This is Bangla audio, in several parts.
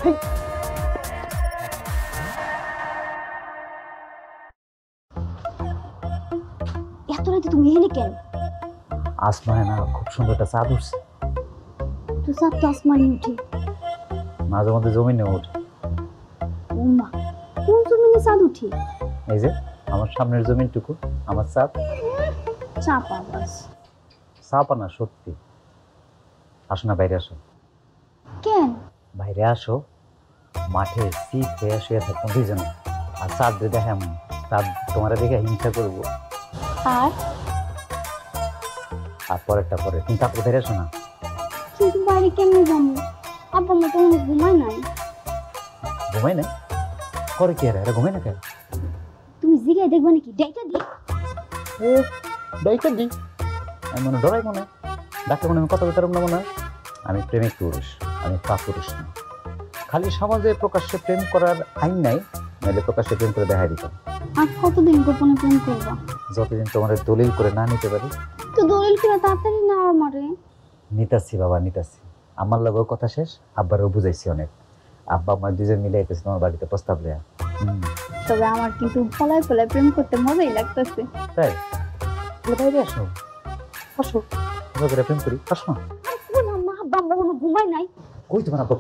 এত রাতে তুমি এখানে কেন? আসমানে না খুব সুন্দর একটা চাঁদ উঠছে। তো চাঁদ তো আসমানে উঠে। মাঝে মধ্যে জমিনে ওঠে। ও মা, কোন জমিনে চাঁদ উঠে? এই যে আমার সামনের জমিনটুকু আমার চাঁদ। চাপা বাস। চাপা না, সত্যি। আসো না, বাইরে আসো। কেন? বাইরে আসো, মাঠে শীত হয়ে শুয়ে থাকতাম দুইজনে, আর চাঁদ দেখাম। চাঁদ তোমার দেখে হিংসা করবো। আর আর পরেরটা পরে, তুমি তারপরে বাইরে আসো না। কিন্তু বাইরে কেমনে যাবো? আব্বা মা তো ঘুমায় নাই। ঘুমাই না? করে কি আর এরা ঘুমাই না কেন? তুমি জিগায় দেখবা নাকি? ডাইটা দি। ডাইকা দি। আমি মনে ডরাই মনে ডাক্তার মনে আমি কথা বলতে পারব না মনে হয়। আমি প্রেমিক পুরুষ, আমি কাপুরুষ না। খালি সমাজে প্রকাশ্যে প্রেম করার আইন নাই, নাহলে প্রকাশ্যে প্রেম করে দেখাই দিতাম। আর কতদিন গোপনে প্রেম করবা? যতদিন তোমার দলিল করে না নিতে পারি। তো দলিল কিনা তাড়াতাড়ি না আমারে। নিতাছি বাবা, নিতাছি। আমার লগেও কথা শেষ, আব্বারও বুঝাইছি অনেক। আব্বা আমার দুজন মিলে আইতেছে তোমার বাড়িতে প্রস্তাব লয়া। তবে আমার কিন্তু ফলায় ফলায় প্রেম করতে মজাই লাগতেছে। তাই বাইরে আসো, আসো, আমরা করে প্রেম করি। আসো না। কোন আম্মা আব্বা আমরা কোনো ঘুমাই নাই। কই তোমার আব্বা?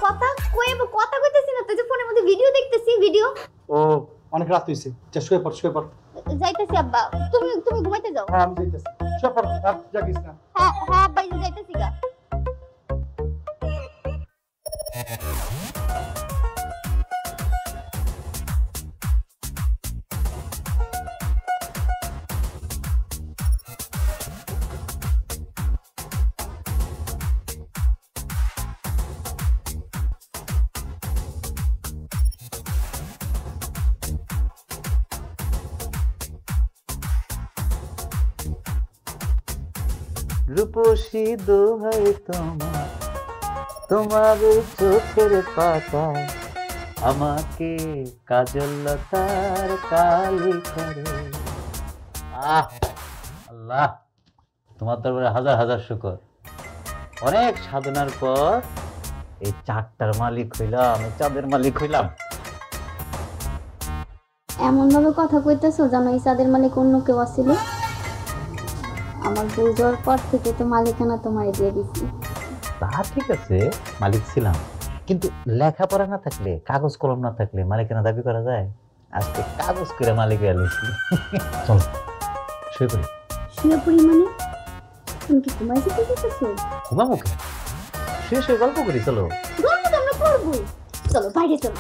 কথা কইব, কথা কইতেছি না, তুই যে ফোনের মধ্যে ভিডিও দেখতেছি, ভিডিও। ও অনেক রাত হইছে, যা শুয়ে পড়, শুয়ে পড়। যাইতেছি আব্বা, তুমি তুমি ঘুমাইতে যাও। হ্যাঁ আমি যাইতেছি, শুয়ে পড়, রাত জাগিস না। হ্যাঁ হ্যাঁ আব্বা, এই যে যাইতেছি গা। রূপসী দোহাই তোমার, তোমার চোখের পাতা আমাকে কাজল লতার কালি করে। আল্লাহ, তোমার দরবারে হাজার হাজার শুকর। অনেক সাধনার পর এই চাঁদটার মালিক হইলাম, এই চাঁদের মালিক হইলাম। এমন ভাবে কথা কইতেছো জানো এই চাঁদের মালিক অন্য কেউ আছিল। আমার ভুল যাওয়ার পর থেকে তো মালিকানা তোমায় দিয়ে দিছি। তা ঠিক আছে, মালিক ছিলাম, কিন্তু লেখাপড়া না থাকলে, কাগজ কলম না থাকলে মালিকানা দাবি করা যায়? আজকে কাগজ করে মালিক হয়ে গেছি। চলো শুয়ে পড়ি। শুয়ে পড়ি মানে? তুমি কি ঘুমাই যেতে চাইতেছো? ঘুমাবো কে? শুয়ে শুয়ে গল্প করি, চলো। গল্প তো আমরা করবোই, চলো বাইরে চলো।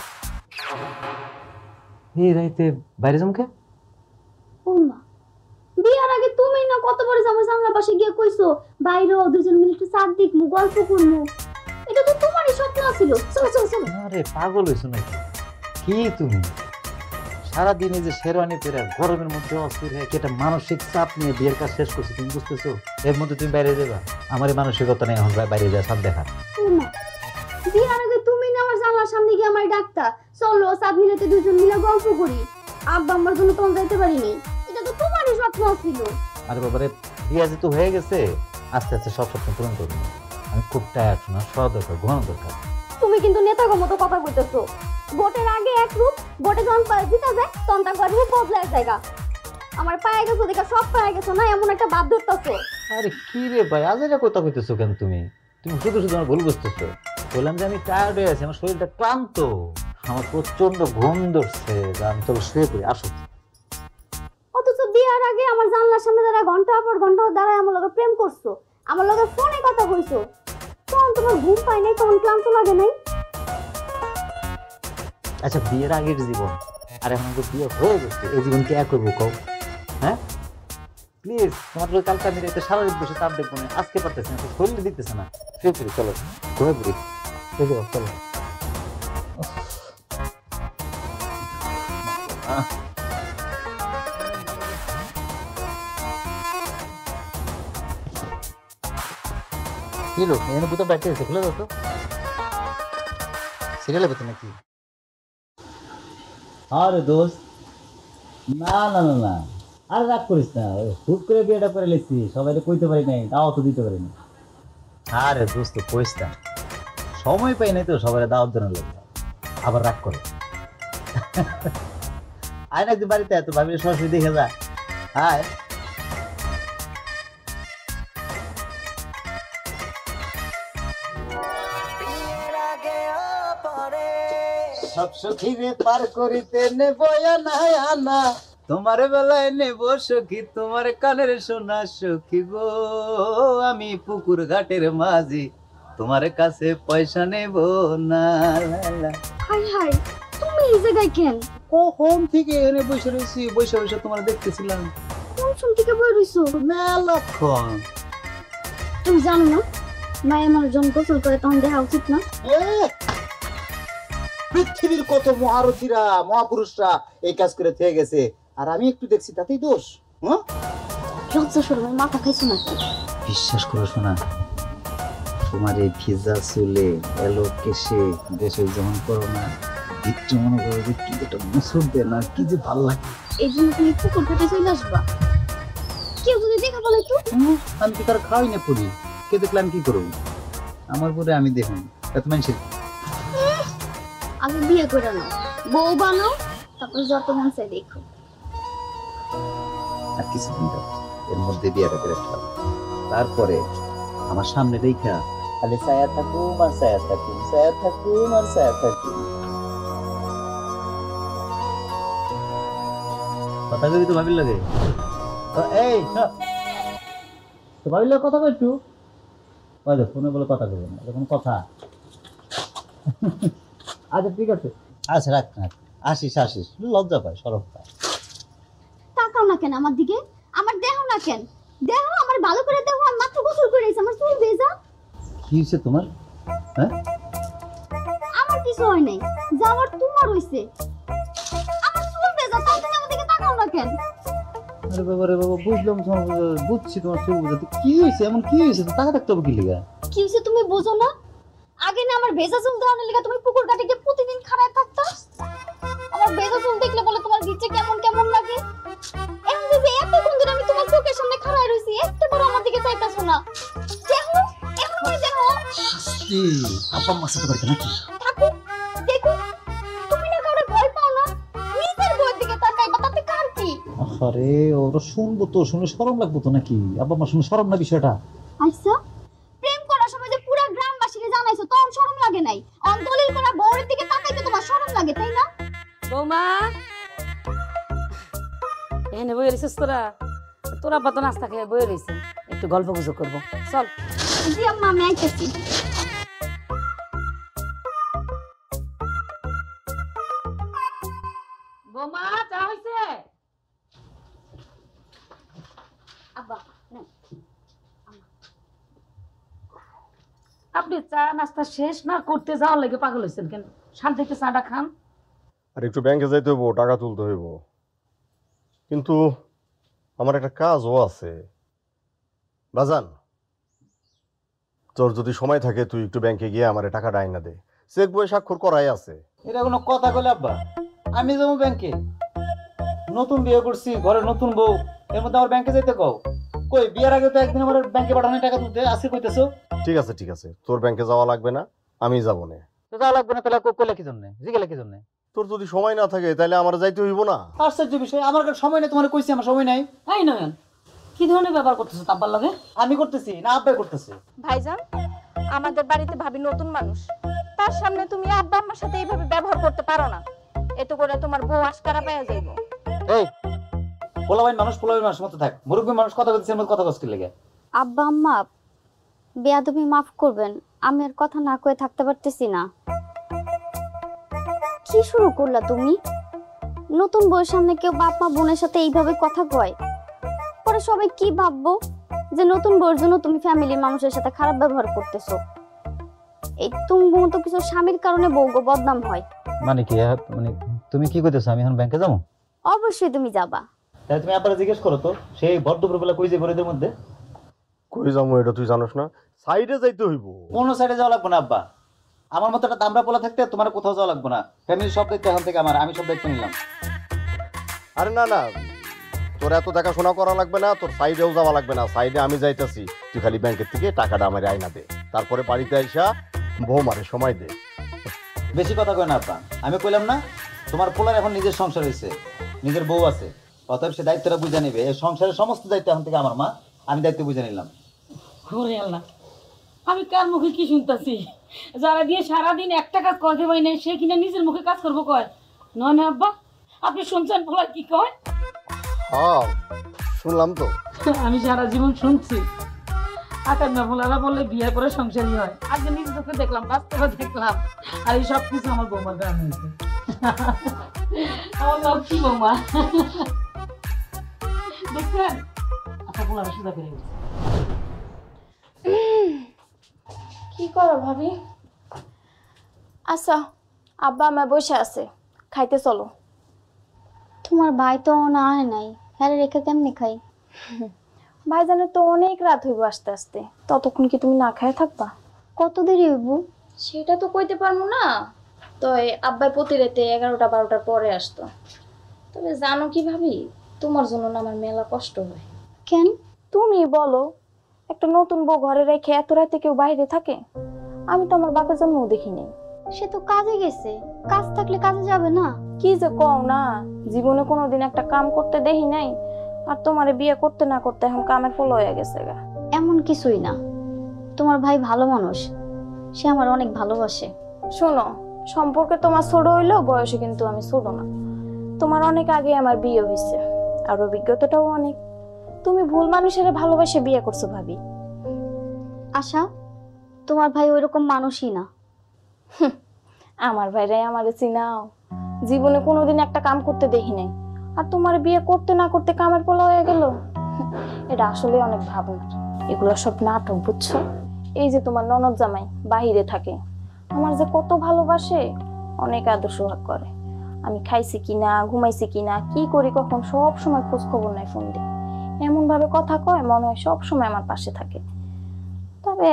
এই রাইতে বাইরে যামকে? ও মা, বিয়ার আগে তুমি না কতবার আমার জানলার পাশে গিয়ে কইছো বাইরে দুজন মিলে একটু চাঁদ দেখমু, গল্প করবো। এটা তো তোমারই স্বপ্ন ছিল। চলো চলো চলো। আরে পাগল হয়েছো নাকি? কি তুমি সারাদিনে যে শেরওয়ানি পরে গরমের মধ্যে অস্থির হয়ে কি একটা মানসিক চাপ নিয়ে বিয়ের কাজ শেষ করছো, তুমি বুঝতেছো? এর মধ্যে তুমি বাইরে যাবা? আমার এই মানসিকতা নেই এখন বাইরে যাওয়া চাঁদ দেখা। ও মা, বিয়ার আগে তুমি না আমার জানলার সামনে গিয়ে আমার ডাকতা, চলো চাঁদ মিলাতে দুজন মিলে গল্প করি। আব্বা আমার জন্য তখন যাইতে পারিনি। এটা তো তোমারই স্বপ্ন ছিল। আরে বাবারে, বিয়ে যেহেতু হয়ে গেছে, আস্তে আস্তে সব স্বপ্ন পূরণ করবো। আমি খুব টায়ার্ড, শোনা শোয়া দরকার, ঘুমানো দরকার। তুমি কিন্তু নেতাগো মতো কথা কইতেছো। ভোটের আগে এক রূপ, ভোটে যখন জিতা যায় তখন তার রূপ বদলায় জায়গা। আমার পায়ে গেছো দেখা সব পায়ে গেছো না, এমন একটা বাদ ধরতেছো। আরে কি রে ভাই, আজেরা কথা কইতেছো কেন তুমি? তুমি শুধু শুধু আমার ভুল বুঝতেছো। বললাম যে আমি টায়ার্ড হয়ে আছি, আমার শরীরটা ক্লান্ত, আমার প্রচন্ড ঘুম ধরছে। আমি তো শুয়ে পড়ি, আসো। অথচ বিয়ার আগে আমার জানলার সামনে দাঁড়ায় ঘন্টা পর ঘন্টা দাঁড়ায় আমার লগে প্রেম করছো, আমার লগে ফোনে কথা কইছো। তখন তোমার ঘুম পায় নাই, তখন ক্লান্ত লাগে নাই? আচ্ছা, বিয়ের আগের জীবন আর এখন তো বিয়ে হয়ে গেছে, এই জীবন কি এক করবো কও? হ্যাঁ প্লিজ, তোমার লোক কালকে আমি রাইতে সারাদিন বসে চাপ দেখবো না, আজকে পারতেছি না, শরীর দিতেছে না। শুয়ে পড়ি, চলো ঘুরে পড়ি, চলো। কি লোক এখানে কোথাও ব্যাটে এসে খুলে দাও তো। সিরিয়ালে পেতে নাকি? আরে দোস্ত, না না না না, আর রাগ করিস না, হুট করে বিয়েটা করে লেছি, সবাই কইতে পারি নাই, দাওয়াত তো দিতে পারিনি। আরে দোস্ত কইস না, সময় পাই নাই তো সবাই দাওয়াত দেওয়ার লাগে, আবার রাগ করে। আয় না একদিন বাড়িতে, তো ভাবি সরাসরি দেখে যা। আয়। সব সখীরে পার করিতে নেব আনা, তোমার বেলায় নেব সখী, তোমার কানের সোনা সখী গো, আমি পুকুর ঘাটের মাঝি, তোমার কাছে পয়সা নেব না। হাই হাই, তুমি এই জায়গায় কেন? কখন থেকে এনে বসে রয়েছি, বসে বসে তোমার দেখতেছিলাম কোন শুন থেকে বই রইছো? মেলাক্ষণ। তুমি জানো না মায়ের মানুষজন গোসল করে তখন দেখা উচিত না? পৃথিবীর কত মহারথীরা মহাপুরুষরা এই কাজ করে থেকে গেছে, আর আমি একটু দেখছি তাতেই দোষ। হ্যাঁ, লজ্জা শরমের মাথা খাইছো নাকি? বিশ্বাস করো শোনা, তোমার এই ভিজা চুলে এলো কেশে দেশে যখন করো না, একটু মনে করো যে কি একটা মুসুর দেয় না, কি যে ভালো লাগে। এই জন্য তুমি পুকুর ঘাটে চলে আসবা। কেউ যদি দেখা বলে তো আমি কি তার খাওয়াই না পড়ি, কে দেখলে আমি কি করবো? আমার পরে আমি দেখুন এত মানুষের। আগে বিয়ে করে নাও, বউ বানাও, তারপর যত মন চাই দেখো। আর কিছুদিন যাও, এর মধ্যে বিয়েটা করে ফেলাম, তারপরে আমার সামনে রেখা খালি ছায়া থাকুম আর ছায়া থাকুম, ছায়া থাকুম আর ছায়া থাকুম। কথা কবি তো ভাবির লাগে। এই তো ভাবির লাগে কথা কই একটু, ওই দেখ ফোনে বলে কথা কইবেন না, এরকম কথা। আচ্ছা ঠিক আছে, আচ্ছা রাখ না, আসিস আসিস, লজ্জা পায়, সরব পায়। তাকাও না কেন আমার দিকে? আমার দেহ না কেন? দেহ আমার ভালো করে দেহ, আমি মাত্র গোসল করে এসেছি, আমার চুল ভেজা। কি হয়েছে তোমার? হ্যাঁ, আমার কিছু হয় নাই, যাওয়ার তোমার হইছে। আমার চুল ভেজা, তাও তুমি আমার দিকে তাকাও না কেন? আরে বাবা রে বাবা, বুঝলাম, বুঝছি তোমার চুল বুঝাতে কি হয়েছে, এমন কি হয়েছে, টাকা দেখতে হবে কি লিগা? কি হইছে তুমি বোঝো না? আগে না আমার ভেজা চুল দেওয়ানোর লেগে তুমি পুকুর ঘাটে গিয়ে প্রতিদিন খাড়ায় থাকতা। আমার ভেজা চুল দেখলে বলে তোমার ভিতরে কেমন কেমন লাগে। এখন যে এতক্ষণ ধরে আমি তোমার চোখের সামনে খাড়ায় রইছি, একটু বড় আমার দিকে চাইতাছো না। দেখো, এখন আমার দেখো। কি আপা মাসে তো করতে নাকি? থাকো, দেখো, তুমি না কাউরে ভয় পাও না? নিজের বউয়ের দিকে তাকাইবা, তাতে কার কি? আরে ওরা শুনবো তো, শুনে শরম লাগবো তো নাকি? আব্বা মা শুনে শরম না বিষয়টা? আচ্ছা, প্রেম করার সময় যে পুরা গ্রামবাসীকে জানাইছো তখন শরম লাগে নাই? অন্তলিল করা বউয়ের দিকে তাকাইতে তোমার শরম লাগে, তাই না? বৌমা এখানে বই রয়েছিস তোরা? তোরা বাতো নাস্তা খেয়ে বই রয়েছে, একটু গল্প গুজব করবো, চল। জি আম্মা, আমি আইতেছি। বৌমা চা হয়েছে? আব্বা নাও। আপনি চা নাস্তা শেষ না করতে যাওয়ার লাগে পাগল হয়েছেন কেন? শান্তিতে চাটা খান। আর একটু ব্যাংকে যাইতে হইব, টাকা তুলতে হইব, কিন্তু আমার একটা কাজও আছে। বাজান, তোর যদি সময় থাকে তুই একটু ব্যাংকে গিয়ে আমার টাকাটা আইনা দে, চেক বই স্বাক্ষর করাই আছে। এটা কোনো কথা কইলে আব্বা? আমি যাবো ব্যাংকে? নতুন বিয়ে করছি, ঘরে নতুন বউ, এর মধ্যে আমার ব্যাংকে যাইতে কও? কই বিয়ের আগে তো একদিন আমার ব্যাংকে পাঠানো টাকা তুলতে আজকে কইতেছো? ঠিক আছে ঠিক আছে, তোর ব্যাংকে যাওয়া লাগবে না, আমি যাবো না। তো যাওয়া লাগবে না, তাহলে কইলে কি জন্য, জিগেলে কি জন্য? তোর যদি সময় না থাকে তাহলে আমার যাইতে হইব না? আশ্চর্য বিষয়, আমার কাছে সময় নেই, তোমার কইছি আমার সময় নাই। তাই নয়ন, কি ধরনের ব্যবহার করতেছো তাব্বার লাগে? আমি করতেছি না আব্বাই করতেছে? ভাইজান, আমাদের বাড়িতে ভাবি নতুন মানুষ, তার সামনে তুমি আব্বা আম্মার সাথে এইভাবে ব্যবহার করতে পারো না। এতে করে তোমার বউ আশকারা পেয়ে যাইব। এই পোলাবাইন মানুষ পোলাবাইন মানুষ মতো থাক, মুরব্বী মানুষ কথা কইতেছে, এর কথা কষ্ট লাগে। আব্বা আম্মা, বেয়াদবি মাফ করবেন, আমি আর কথা না কয়ে থাকতে পারতেছি না। কি শুরু করলা তুমি? নতুন বউয়ের সামনে কেউ বাপ মা বোনের সাথে এইভাবে কথা কয়, পরে সবাই কি ভাববো যে নতুন বউয়ের জন্য তুমি ফ্যামিলির মানুষের সাথে খারাপ ব্যবহার করতেছো। এই তুমি মতো কিছু স্বামীর কারণে বউগো বদনাম হয়। মানে কি, মানে তুমি কি কইতেছো আমি এখন ব্যাংকে যাবো? অবশ্যই তুমি যাবা। তাহলে তুমি আব্বারে জিজ্ঞেস করো তো, সেই ভরদুপুর বেলা কই যে ঘরেদের মধ্যে? কই যাবো এটা তুই জানোস না? সাইডে যাইতে হইব। কোন সাইডে যাওয়া লাগবে না আব্বা, আমার মতো একটা দামড়া পোলা থাকতে তোমার কোথাও যাওয়া লাগবে না। ফ্যামিলির সব দায়িত্ব এখন থেকে আমার, আমি সব দায়িত্ব নিলাম। আরে না না, তোর এত দেখাশোনা করা লাগবে না, তোর সাইডেও যাওয়া লাগবে না, সাইডে আমি যাইতেছি। তুই খালি ব্যাংকের থেকে টাকাটা আমার আইনা দে, তারপরে বাড়িতে আইসা বৌমারে সময় দে। বেশি কথা কয় না আব্বা, আমি কইলাম না তোমার পোলার এখন নিজের সংসার হয়েছে, নিজের বউ আছে, অতএব সে দায়িত্বটা বুঝে নিবে। এই সংসারের সমস্ত দায়িত্ব এখন থেকে আমার মা, আমি দায়িত্ব বুঝে নিলাম। ওরে আল্লাহ, আমি কার মুখে কি শুনতাছি? যারা দিয়ে সারাদিন একটা কাজ করতে পারি না, সে কিনা নিজের মুখে কাজ করবো কয়? নয় না আব্বা, আপনি শুনছেন পোলা কি কয়? হ্যাঁ শুনলাম তো। আমি সারা জীবন শুনছি আকার না পোলারা বললে বিয়ে করে সংসারই হয়। আজকে নিজে চোখে দেখলাম, বাস্তবে দেখলাম, আর এই সব কিছু আমার বৌমার কারণে হয়েছে। আমার লক্ষ্মী বৌমা দেখছেন, আচ্ছা পোলারা সুদা করে গেছে। কি করো ভাবি? আচ্ছা, আব্বা আমার বসে আছে, খাইতে চলো। তোমার ভাই তো না হয় নাই, হ্যাঁ রেখে কেমনি খাই? ভাইজানের তো অনেক রাত হইব আসতে আসতে, ততক্ষণ কি তুমি না খায় থাকবা? কত দেরি হইব? সেটা তো কইতে পারবো না। তো আব্বাই প্রতি রাতে 11টা 12টার পরে আসতো। তবে জানো কি ভাবি, তোমার জন্য না আমার মেলা কষ্ট হয়। কেন? তুমি বলো, একটা নতুন বউ ঘরে রেখে এত রাতে কেউ বাইরে থাকে? আমি তো আমার বাপের জন্যও দেখি নাই। সে তো কাজে গেছে, কাজ থাকলে কাজে যাবে না? কি যে কও না, জীবনে কোনোদিন একটা কাম করতে দেখি নাই, আর তোমারে বিয়ে করতে না করতে এখন কামের পোল হয়ে গেছে গা। এমন কিছুই না, তোমার ভাই ভালো মানুষ, সে আমার অনেক ভালোবাসে। শোনো, সম্পর্কে তোমার ছোট হইলেও বয়সে কিন্তু আমি ছোট না। তোমার অনেক আগে আমার বিয়ে হয়েছে, আর অভিজ্ঞতাটাও অনেক। তুমি ভুল মানুষের ভালোবাসে বিয়ে করছো ভাবি। আশা, তোমার ভাই ওইরকম মানুষই না। আমার ভাইরাই আমারে চিনাও, জীবনে কোনোদিন একটা কাম করতে দেখি নাই, আর তোমার বিয়ে করতে না করতে কামের পোলা হয়ে গেল। এটা আসলে অনেক ভাবনার, এগুলো সব নাটক বুঝছো। এই যে তোমার ননদ জামাই বাহিরে থাকে, আমার যে কত ভালোবাসে, অনেক আদর সোহাগ করে। আমি খাইছি কিনা, ঘুমাইছি কিনা, কি করি কখন, সব সময় খোঁজ খবর নাই, ফোন দিই। এমন ভাবে কথা কয়, মনে হয় সব সময় আমার পাশে থাকে। তবে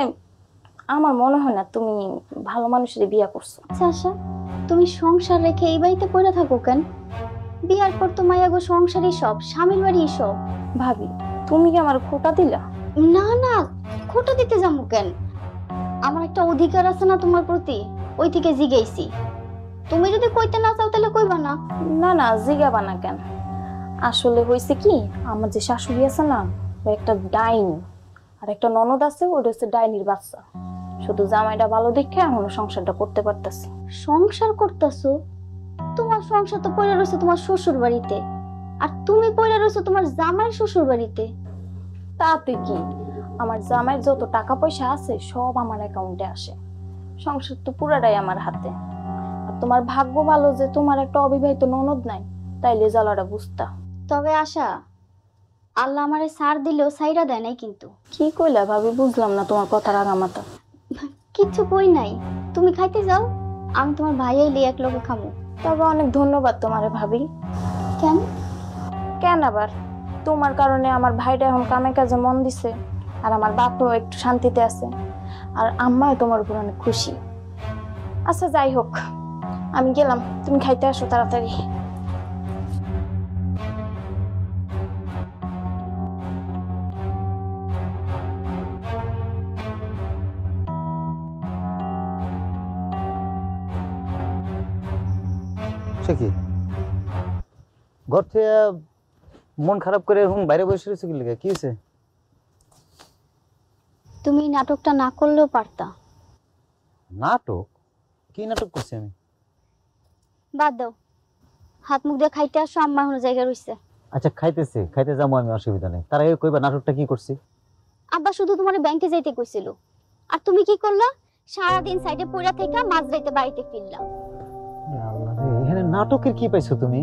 আমার মনে হয় না তুমি ভালো মানুষের বিয়ে করছো। আচ্ছা আশা, তুমি সংসার রেখে এই বাড়িতে পড়ে থাকো কেন? বিয়ার পর তো মায়া গো সংসারই সব, স্বামীর বাড়ি সব। ভাবি, তুমি কি আমার খোটা দিলা? না না, খোটা দিতে যাবো কেন? আমার একটা অধিকার আছে না তোমার প্রতি, ওই থেকে জিগাইছি। তুমি যদি কইতে না চাও তাহলে কইবা না। না না, জিগাবা না কেন? আসলে হয়েছে কি, আমার যে শাশুড়ি আছে না, ও একটা ডাইনি, আর একটা ননদ আছে, ওটা হচ্ছে ডাইনির বাচ্চা। শুধু জামাইটা ভালো দেখে এখনো সংসারটা করতে পারতেছি। সংসার করতেছো? তোমার সংসার তো পড়ে রয়েছে তোমার শ্বশুর বাড়িতে, আর তুমি পড়ে রয়েছে তোমার জামাই শ্বশুর বাড়িতে। তাতে কি, আমার জামাইয়ের যত টাকা পয়সা আছে সব আমার অ্যাকাউন্টে আসে। সংসার তো পুরাটাই আমার হাতে। আর তোমার ভাগ্য ভালো যে তোমার একটা অবিবাহিত ননদ নাই, তাইলে জ্বালাটা বুঝতা। তবে আশা, আল্লাহ আমারে সার দিলেও সাইরা দেয় নাই কিন্তু। কি কইলা ভাবি, বুঝলাম না তোমার কথা রাগামাতা। কিচ্ছু কই নাই, তুমি খাইতে যাও, আমি তোমার ভাই আইলে এক লগে খামু। তবে অনেক ধন্যবাদ তোমারে ভাবি। কেন? কেন আবার, তোমার কারণে আমার ভাইটা এখন কামে কাজে মন দিছে, আর আমার বাপও একটু শান্তিতে আছে, আর আম্মাও তোমার উপর অনেক খুশি। আচ্ছা যাই হোক, আমি গেলাম, তুমি খাইতে আসো তাড়াতাড়ি। সে কি ঘর থেকে মন খারাপ করে এরকম বাইরে বসে রয়েছে কি লেগে? কি হয়েছে? তুমি নাটকটা না করলেও পারতা। নাটক? কি নাটক করছি আমি? বাদ দাও, হাত মুখ দিয়ে খাইতে আসো, আম্মা এখনো জায়গা রইছে। আচ্ছা খাইতেছি, খাইতে যাবো আমি, অসুবিধা নেই। তার আগে কইবা নাটকটা কি করছি? আব্বা শুধু তোমার ব্যাংকে যাইতে কইছিল, আর তুমি কি করলা? সারাদিন সাইডে পড়া থেকে মাঝ রাইতে বাড়িতে ফিরলা। আল্লাহ রে, এখানে নাটকের কি পাইছো তুমি?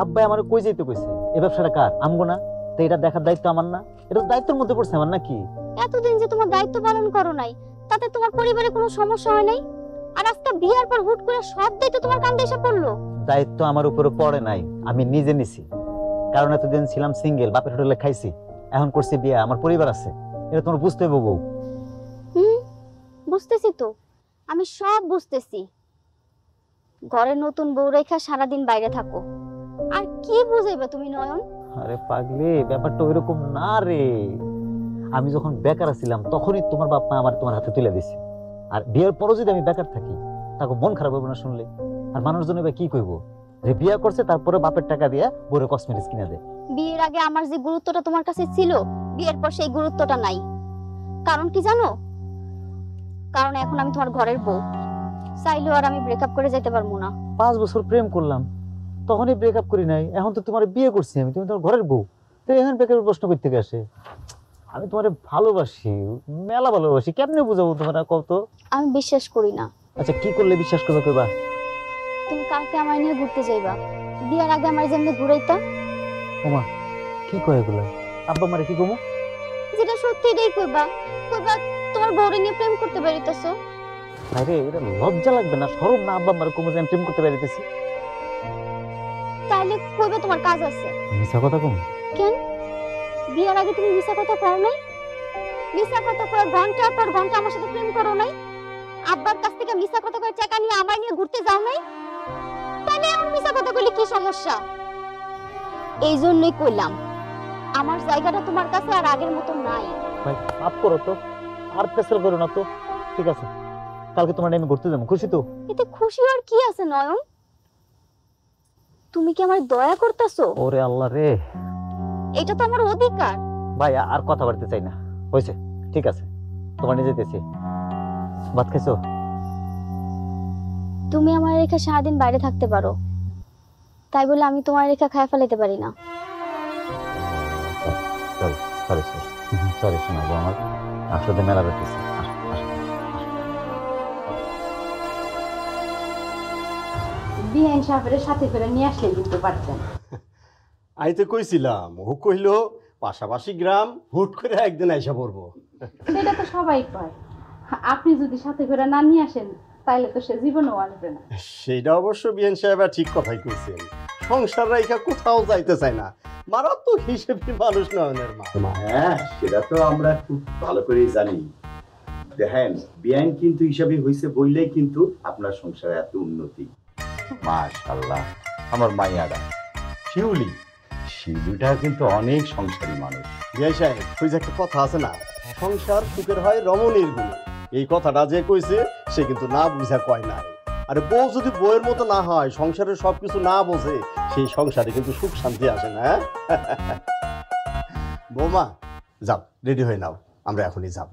আব্বাই আমার কই যাইতে কইছে? এই ব্যবসাটা কার? আমগো না? তো এটা দেখার দায়িত্ব আমার না? এটা তো দায়িত্বের মধ্যে পড়ছে আমার নাকি? এতদিন যে তোমার দায়িত্ব পালন করো নাই, তাতে তোমার পরিবারে কোনো সমস্যা হয় নাই, আর আজকে বিয়ার পর হুট করে সব দায়িত্ব তোমার কাঁধে এসে পড়লো। দায়িত্ব আমার উপরে পড়ে নাই, আমি নিজে নিছি। কারণ এতদিন ছিলাম সিঙ্গেল, বাপের হোটেলে খাইছি, এখন করছি বিয়ে, আমার পরিবার আছে, এটা তোমার বুঝতে হবে বউ। বুঝতেছি তো, আমি সব বুঝতেছি। ঘরে নতুন বউ রেখা সারাদিন বাইরে থাকো, আর কি বুঝাইবে তুমি নয়ন? আরে পাগলি, ব্যাপারটা ওইরকম না রে। আমি যখন বেকার ছিলাম তখনই তোমার বাপ মা আমার তোমার হাতে তুলে দিছে। আর বিয়ের পরও যদি আমি বেকার থাকি তাকে মন খারাপ হবে না শুনলে? আর মানুষজন এবার কি কইব যে বিয়ে করছে তারপরে বাপের টাকা দিয়ে বড় কসমেটিক্স কিনে দেয়। বিয়ের আগে আমার যে গুরুত্বটা তোমার কাছে ছিল, বিয়ের পর সেই গুরুত্বটা নাই। কারণ কি জানো? কারণ এখন আমি তোমার ঘরের বউ, চাইলেও আর আমি ব্রেকআপ করে যেতে পারবো না। 5 বছর প্রেম করলাম, তখনই ব্রেকআপ করি নাই। এখন তো তোমার বিয়ে করছি আমি, তুমি তোমার ঘরের বউ, তো এখন ব্রেকআপের প্রশ্ন করতে আসে? আমি তোমার ভালোবাসি, মেলা ভালোবাসি, কেমনে বুঝাবো তোমার কত? আমি বিশ্বাস করি না। আচ্ছা কি করলে বিশ্বাস করবো কইবা? তুমি কালকে আমায় নিয়ে ঘুরতে যাইবা। বিয়ের আগে আমার যেমনি ঘুরাইতা। ওমা কি কয় এগুলা? আব্বা মারে কি কমু? যেটা সত্যি এটাই কইবা। কইবা তোমার বউরে নিয়ে প্রেম করতে পারিতেছো। আরে এটা লজ্জা লাগবে না, শরম না আব্বা মারে কমু যে আমি প্রেম করতে পারিতেছি? তাইলে কইবা তোমার কাজ আছে। মিছা কথা কম? কেন? বিয়ের আগে তুমি মিছা কথা কও নাই? মিছা কথা কয়ে ঘন্টার পর ঘন্টা আমার সাথে প্রেম করো নাই? আব্বার কাছ থেকে মিছা কথা কয়ে টাকা নিয়ে আমায় নিয়ে ঘুরতে যাও নাই? তাহলে এমন মিছা কথা কইলে কি সমস্যা? এই জন্যই কইলাম আমার জায়গাটা তোমার কাছে আর আগের মতো নাই। ভাই মাফ করো তো, আর পেছাল করো না তো। ঠিক আছে, কালকে তোমার আমি ঘুরতে যাবো, খুশি তো? এতে খুশি আর কি আছে নয়ন? তুমি কি আমার দয়া করতেছো? ওরে আল্লাহ রে। এটা তো আমার অধিকার। ভাই আর কথা বলতে চাই না, হয়েছে, ঠিক আছে, তোমার নিয়ে যেতেছি। ভাত খাইছো? তুমি আমার রেখা সারাদিন বাইরে থাকতে পারো, তাই বলে আমি তোমার রেখা খায় ফেলাইতে পারি না। সরি সরি সরি শোনাবো, আমার আসলে মেলা বেঁচেছে। বিআইন সাহেবের সাথে করে নিয়ে আসলে কিন্তু পারতেন। আমি তো কইছিলাম, ও কইলো পাশাপাশি গ্রাম, হুট করে একদিন আইসা পড়বো। সেটা তো সবাই পায়, আপনি যদি সাথে করে না নিয়ে আসেন তাইলে তো সে জীবনেও আসবে না। সেটা অবশ্য বিএন সাহেব ঠিক কথাই কইছেন, সংসার রাইখা কোথাও যাইতে চায় না। মারাত্মক হিসেবে মানুষ নয়নের মা। হ্যাঁ, সেটা তো আমরা খুব ভালো করেই জানি। দেখেন, বিআইন কিন্তু হিসাবে হইছে বইলেই কিন্তু আপনার সংসারে এত উন্নতি। মাশাআল্লাহ, আমার মাইয়ারা শিউলিটা কিন্তু অনেক সংসারী মানুষ। বিআই সাহেব, ওই যে একটা কথা আছে না, সংসার সুখের হয় রমণীর গুণে। এই কথাটা যে কইছে সে কিন্তু না বুঝা কয় নাই। আরে বউ যদি বউয়ের মতো না হয়, সংসারের সবকিছু না বোঝে, সেই সংসারে কিন্তু সুখ শান্তি আসে না। বৌমা যাও, রেডি হয়ে নাও, আমরা এখনই যাব।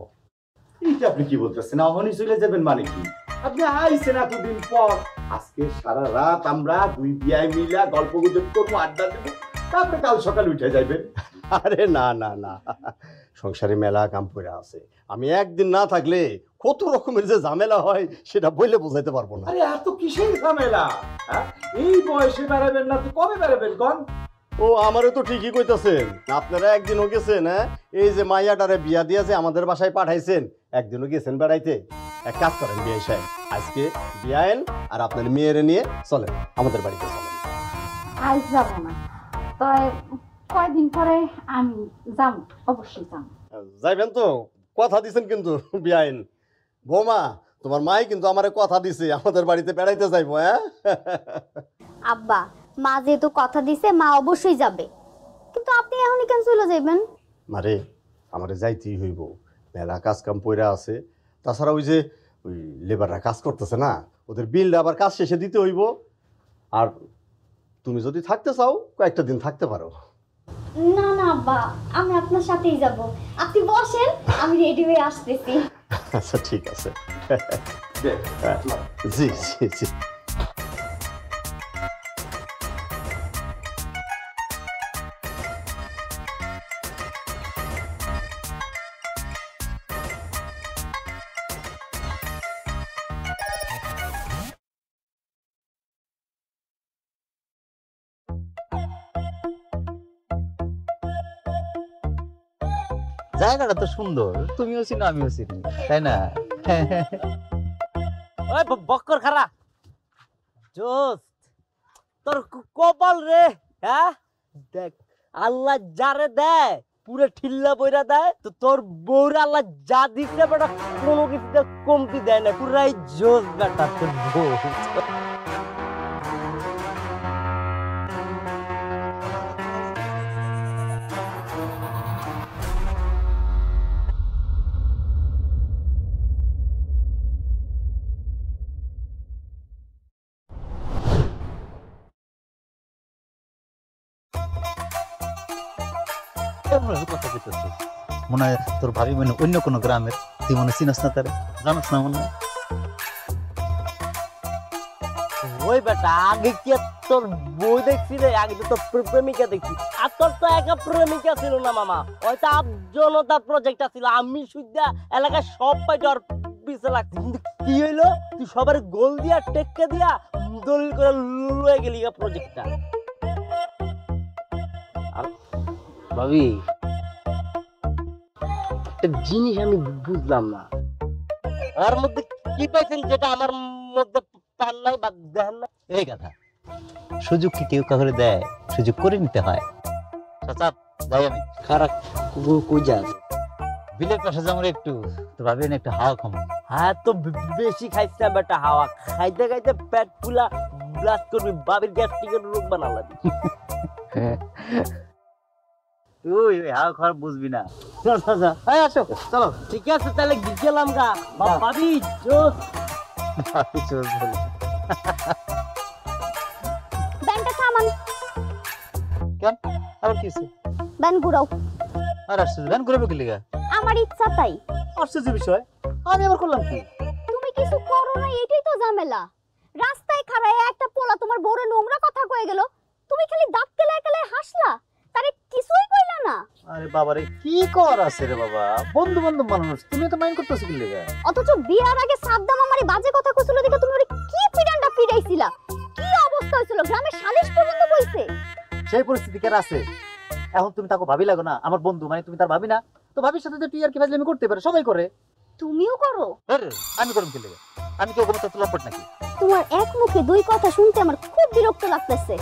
এইটা আপনি কি বলতেছেন? অহনি চলে যাবেন মানে কি? আপনি আইছেন এতদিন পর, আজকে সারা রাত আমরা দুই বিয়াই মিলা গল্প গুজব করবো, আড্ডা দেবো, তারপরে কাল সকালে উঠে যাইবেন। আরে না না না, সংসারে মেলা কাম পড়ে আছে। আমি একদিন না থাকলে কত রকমের যে ঝামেলা হয় সেটা বলে বোঝাইতে পারবো না। আরে এত কিসের ঝামেলা? হ্যাঁ, এই বয়সে বেড়াবেন না তো কবে বেড়াবেন কন? ও আমারও তো ঠিকই কইতাছেন, আপনারা একদিনও গেছেন। হ্যাঁ, এই যে মাইয়াটারে বিয়া দিয়া যে আমাদের বাসায় পাঠাইছেন, একদিনও গেছেন বেড়াইতে? এক কাজ করেন বিআই সাহেব, আজকে বিয়ায়েন আর আপনার মেয়েরে নিয়ে চলেন আমাদের বাড়িতে চলেন। আজ যাব না, তবে কয়দিন পরে আমি যাব, অবশ্যই যাব। যাইবেন তো? কথা দিছেন কিন্তু বিয়ায়েন। বৌমা, তোমার মাই কিন্তু আমারে কথা দিছে আমাদের বাড়িতে বেড়াইতে যাইবো। হ্যাঁ আব্বা, মা যেহেতু কথা দিছে, মা অবশ্যই যাবে। কিন্তু আপনি এখনই কেন চলে যাবেন? মারে, আমারে যাইতেই হইব, মেলা কাজ কাম পইরা আছে। তাছাড়া ওই যে ওই লেবাররা কাজ করতেছে না, ওদের বিলটা আবার কাজ শেষে দিতে হইব। আর তুমি যদি থাকতে চাও কয়েকটা দিন থাকতে পারো। না না আব্বা, আমি আপনার সাথেই যাব। আপনি বসেন, আমি রেডি হয়ে আসতেছি। আচ্ছা ঠিক আছে। জি জি জি। জায়গাটা তো সুন্দর, তুমিও চিনো আমিও চিনি, তাই না? ওই বক্কর খারা জোস, তোর কপাল রে। হ্যাঁ দেখ, আল্লাহ যারে দেয় পুরো ঠিল্লা বইরা দেয়, তো তোর বউরে আল্লাহ যা দিচ্ছে বেটা কোনো কিছুতে কমতি দেয় না, পুরাই জোস বেটা তোর বউ। মনে কথা কইতেছিস? মনে হয় তোর ভাবি মনে হয় অন্য কোনো গ্রামের, তুই মনে হয় চিনস না তারে, জানোস না মনে হয়? ওই বেটা আগে কি আর তোর বই দেখছি রে? আগে তো তোর প্রেমিকা দেখছি। আর তোর তো একা প্রেমিকা ছিল না মামা, ওইটা জনতার প্রজেক্ট ছিল। আমি সুদ্ধা এলাকায় সব পাইতে আর পিছে লাগছি, কিন্তু কি হইলো তুই সবার গোল দিয়া টেক্কা দিয়া দলিল করে লয়ে গেলি প্রজেক্টটা। ভাবি একটা জিনিস আমি বুঝলাম না, আর মধ্যে কি পাইছেন যেটা আমার মধ্যে পান নাই বা দেখেন না? এই কথা, সুযোগ কি কেউ কাউকে দেয়? সুযোগ করে নিতে হয়। চাচা যাই আমি খারাপ কুজা বিলের পাশে যাবো একটু, তো ভাবি না একটু হাওয়া খাবো। হ্যাঁ তো বেশি খাইছ না বেটা, হাওয়া খাইতে খাইতে পেট ফুলা ব্লাস্ট করবি, বাবির গ্যাস্ট্রিকের রোগ বানালাবি। তুই ওই হাওয়া খাওয়ার বুঝবি না। আসো চলো। ঠিক আছে তাহলে গেলাম গা। ভাবি জোস ব্যানটা থামান। কেন আবার কি হয়েছে? ব্যান ঘুরাও। আর আশ্চর্য, ভ্যান ঘুরাবে কি লিগা? আমার ইচ্ছা তাই। আশ্চর্য বিষয়, আমি আবার করলাম কি? তুমি কিছু করো না, এটাই তো ঝামেলা। রাস্তায় খাড়ায় একটা পোলা তোমার বড় নোংরা কথা কয়ে গেল, তুমি খালি দাঁত কেলায় কেলায় হাসলা, তারে কিছুই কইলা না। আরে বাবারে কি কর আছে রে বাবা, বন্ধু বান্ধব মানুষ, তুমি তো মাইন্ড করতেছো কি লিগা? অথচ বিয়ার আগে সাবধান আমারে বাজে কথা কইছিল দেখে তুমি ওরে কি পিডান্ডা পিডাইছিলা, কি অবস্থা হইছিল, গ্রামে সালিশ পর্যন্ত কইছে। সেই পরিস্থিতি কেন আছে? এখন তুমি তাকে ভাবি লাগো না, আমার বন্ধু মানে তুমি তার ভাবি না? তো ভাবির সাথে তো তুই আর কি ফাজলামি করতে পারে, সবাই করে। তুমিও করো? আরে আমি করব কি লিগা? আমি কি ওরকম তো লম্পট নাকি? তোমার এক মুখে দুই কথা শুনতে আমার খুব বিরক্ত লাগতেছে।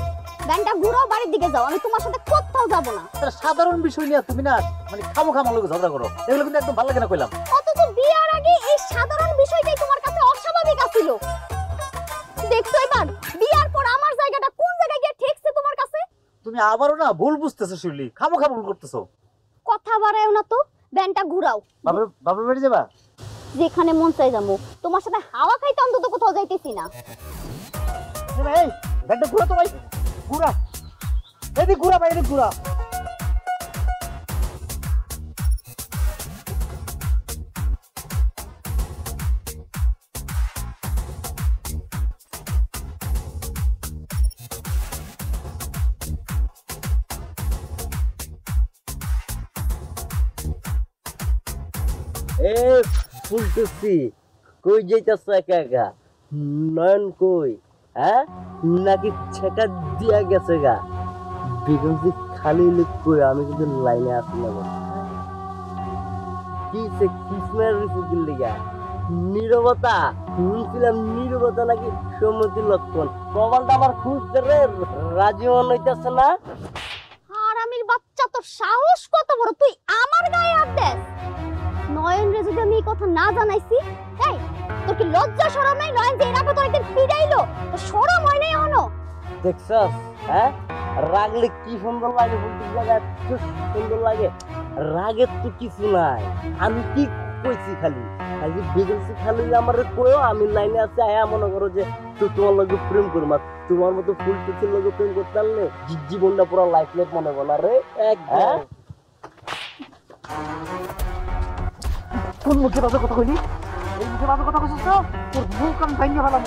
ব্যানটা ঘুরাও, বাড়ির দিকে যাও, আমি তোমার সাথে কোথাও যাব না। তার সাধারণ বিষয় নিয়ে তুমি না মানে খামোখা আমার লগে ঝগড়া করো, এগুলো কিন্তু একদম ভালো লাগে না কইলাম। অথচ বিয়ার আগে এই সাধারণ বিষয়টাই তোমার কাছে অস্বাভাবিক আছিল। দেখছো এবার বিয়ার পর আমার জায়গাটা কোন জায়গায় গিয়ে ঠেকছে তোমার কাছে। তুমি আবারও না ভুল বুঝতেছো শুনলি, খামোখা ভুল করতেছো। কথা বাড়ায়ও না তো, ব্যানটা ঘুরাও। বাবার বাড়ি যাবা? যেখানে মন চাই যাবো, তোমার সাথে হাওয়া খাইতে অন্তত কোথাও যাইতেছি না। এই ব্যাগটা ঘুরা তো ভাই, ঘুরা এদিক, ঘুরা ভাই এদিক ঘুরা। এ ফুলটুসি কই যাইতাছ একা একা? নয়ন কই? হ্যাঁ নাকি ছেকা দিয়া গেছে গা? বেগম যে খালি লিখ কই, আমি কিন্তু লাইনে আসি না। কি সে কৃষ্ণের রিসিকির লিগা নীরবতা শুনছিলাম, নীরবতা নাকি সম্মতির লক্ষণ। প্রমাণটা আমার খুঁজতে রে রাজি মন হইতেছে না। আর আমির বাচ্চা, তোর সাহস কত বড়, তুই আমার গায়ে হাত দেস? নয়ন রে যদি আমি এই কথা না জানাইছি, এই তোর কি লজ্জা শরম নাই? নয়ন যে এর আগে তোর একদিন পিড়াইলো, তোর শরম হয় নাই এখনো? দেখছস হ্যাঁ, রাগলে কি সুন্দর লাগে, বলতে জায়গা এত সুন্দর লাগে। রাগের তো কিছু নাই, আমি কি কইছি খালি খালি বেগেছি খালি আমার কইও আমি লাইনে আছে। হ্যাঁ মনে করো যে তো তোমার লগে প্রেম করবা, তোমার মতো ফুল টুচির লগে প্রেম করতে পারলে জীবনটা পুরো লাইফ লাইফ মনে বলা রে। হ্যাঁ কোন মুখে বাজে কথা কইলি? এই মুখে বাজে কথা কইছিস তো তোর মুখ আমি ভাঙিয়ে ফেলাম।